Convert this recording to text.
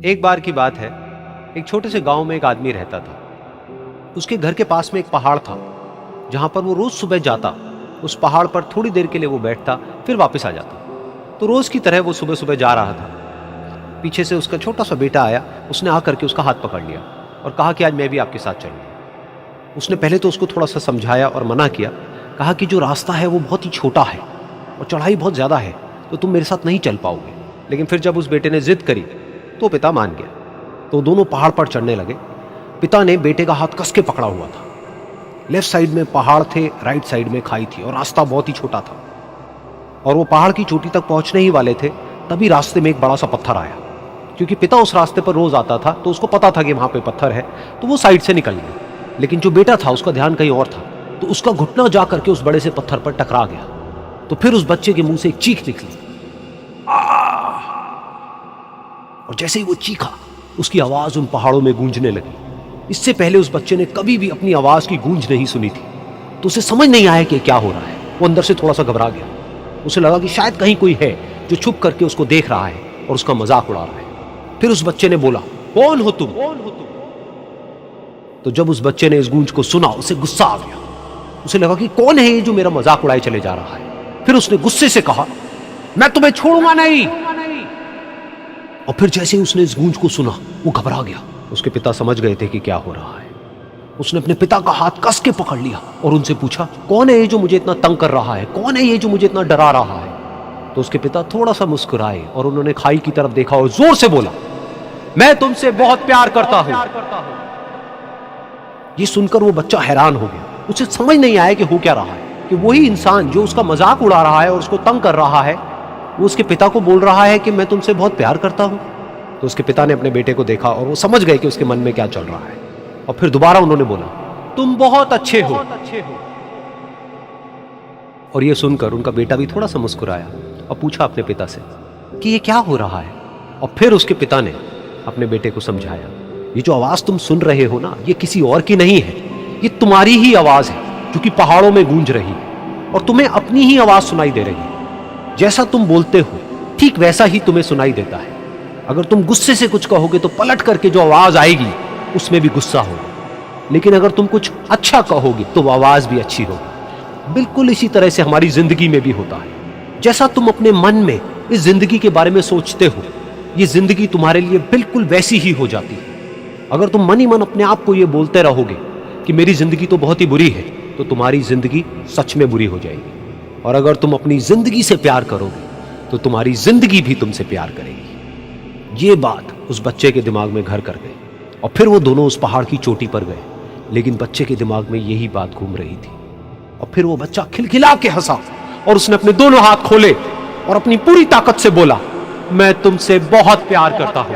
एक बार की बात है, एक छोटे से गांव में एक आदमी रहता था। उसके घर के पास में एक पहाड़ था, जहां पर वो रोज सुबह जाता। उस पहाड़ पर थोड़ी देर के लिए वो बैठता, फिर वापस आ जाता। तो रोज की तरह वो सुबह सुबह जा रहा था। पीछे से उसका छोटा सा बेटा आया। उसने आकर के उसका हाथ पकड़ लिया और कहा कि आज मैं भी आपके साथ चलूंगा। उसने पहले तो उसको थोड़ा सा समझाया और मना किया। कहा कि जो रास्ता है वो बहुत ही छोटा है और चढ़ाई बहुत ज़्यादा है, तो तुम मेरे साथ नहीं चल पाओगे। लेकिन फिर जब उस बेटे ने जिद करी तो पिता मान गया। तो दोनों पहाड़ पर चढ़ने लगे। पिता ने बेटे का हाथ कस के पकड़ा हुआ था। लेफ्ट साइड में पहाड़ थे, राइट साइड में खाई थी और रास्ता बहुत ही छोटा था। और वो पहाड़ की चोटी तक पहुंचने ही वाले थे, तभी रास्ते में एक बड़ा सा पत्थर आया। क्योंकि पिता उस रास्ते पर रोज आता था, तो उसको पता था कि वहां पे पत्थर है, तो वो साइड से निकल गया। लेकिन जो बेटा था उसका ध्यान कहीं और था, तो उसका घुटना जा करके उस बड़े से पत्थर पर टकरा गया। तो फिर उस बच्चे के मुंह से एक चीख निकली, और जैसे ही वो चीखा, उसकी आवाज उन पहाड़ों में गूंजने लगी। इससे पहले उस बच्चे ने कभी भी अपनी आवाज की गूंज नहीं सुनी थी, तो उसे समझ नहीं आया कि क्या हो रहा है। वो अंदर से थोड़ा सा घबरा गया। उसे लगा कि शायद कहीं कोई है जो छुप करके उसको देख रहा है और उसका मजाक उड़ा रहा है। फिर उस बच्चे ने बोला, कौन हो तुम? तो जब उस बच्चे ने इस गूंज को सुना, उसे गुस्सा आ गया। उसे लगा कि कौन है ये जो मेरा मजाक उड़ाए चले जा रहा है। फिर उसने गुस्से से कहा, मैं तुम्हें छोड़ूंगा नहीं। और फिर जैसे ही उसने इस गूंज को सुना, वो घबरा गया। उसके पिता समझ गए थे कि क्या हो रहा है। उसने अपने पिता का हाथ कस के पकड़ लिया और उनसे पूछा, कौन है ये जो मुझे इतना तंग कर रहा है? कौन है ये जो मुझे इतना डरा रहा है? तो उसके पिता थोड़ा सा मुस्कुराए और उन्होंने खाई की तरफ देखा और जोर से बोला, मैं तुमसे बहुत प्यार करता हूं। ये सुनकर वो बच्चा हैरान हो गया। उसे समझ नहीं आया कि हो क्या रहा है, कि वही इंसान जो उसका मजाक उड़ा रहा है और उसको तंग कर रहा है, वो उसके पिता को बोल रहा है कि मैं तुमसे बहुत प्यार करता हूं। तो उसके पिता ने अपने बेटे को देखा और वो समझ गए कि उसके मन में क्या चल रहा है। और फिर दोबारा उन्होंने बोला, तुम बहुत अच्छे हो। और ये सुनकर उनका बेटा भी थोड़ा सा मुस्कुराया और पूछा अपने पिता से कि ये क्या हो रहा है। और फिर उसके पिता ने अपने बेटे को समझाया, ये जो आवाज तुम सुन रहे हो ना, ये किसी और की नहीं है, ये तुम्हारी ही आवाज है जो कि पहाड़ों में गूंज रही है और तुम्हें अपनी ही आवाज सुनाई दे रही है। जैसा तुम बोलते हो ठीक वैसा ही तुम्हें सुनाई देता है। अगर तुम गुस्से से कुछ कहोगे तो पलट करके जो आवाज आएगी उसमें भी गुस्सा होगा, लेकिन अगर तुम कुछ अच्छा कहोगे तो वो आवाज भी अच्छी होगी। बिल्कुल इसी तरह से हमारी जिंदगी में भी होता है। जैसा तुम अपने मन में इस जिंदगी के बारे में सोचते हो, ये जिंदगी तुम्हारे लिए बिल्कुल वैसी ही हो जाती है। अगर तुम मन ही मन अपने आप को ये बोलते रहोगे कि मेरी जिंदगी तो बहुत ही बुरी है, तो तुम्हारी जिंदगी सच में बुरी हो जाएगी। और अगर तुम अपनी जिंदगी से प्यार करोगे तो तुम्हारी जिंदगी भी तुमसे प्यार करेगी। ये बात उस बच्चे के दिमाग में घर कर गई और फिर वो दोनों उस पहाड़ की चोटी पर गए। लेकिन बच्चे के दिमाग में यही बात घूम रही थी। और फिर वो बच्चा खिलखिला के हंसा और उसने अपने दोनों हाथ खोले और अपनी पूरी ताकत से बोला, मैं तुमसे बहुत प्यार करता हूं।